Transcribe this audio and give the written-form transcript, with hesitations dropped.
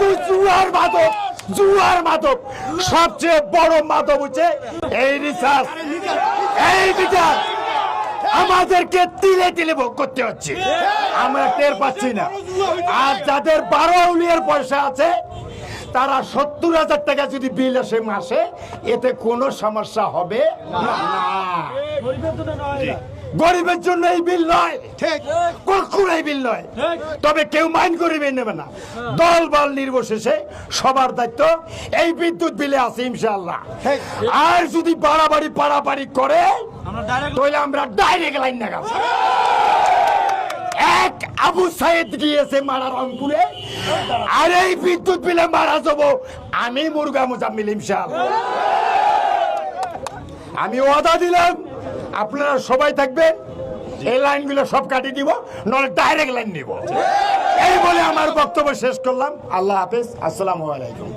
শুধু জুয়ার মাদক সবচেয়ে বড় মাদক হচ্ছে এই রিসার্চ, এই বিচার আমাদেরকে তিলে তিলে ভোগ করতে হচ্ছে, আমরা টের পাচ্ছি না। আর যাদের 12 আউলিয়ার পয়সা আছে তারা 70,000 টাকা যদি বিল আসে মাসে, এতে কোনো সমস্যা হবে না। গরিবের জন্য এই বিল নয়, কখনো এই বিল নয়। তবে কেউ মাইন্ড করিবে নেবে না, দল বল নির্বিশেষে সবার দায়িত্ব এই বিদ্যুৎ বিলে আছে ইনশাআল্লাহ। আর যদি পাড়াবাড়ি করে তাহলে আমরা ডাইরেক্ট লাইন লাগাবো। এক আবু সাইদ গিয়েছে মারা রংপুরে, আর এই বিদ্যুৎ বিলে মারা যাবো আমি মুরগা মুজাম্মিল ইনশাআল্লাহ। আমি ওয়াদা দিলাম আপনারা সবাই থাকবেন, এই লাইনগুলো সব কাটিয়ে দিব, নলে ডাইরেক্ট লাইন নিব। এই বলে আমার বক্তব্য শেষ করলাম। আল্লাহ হাফেজ, আসসালামু আলাইকুম।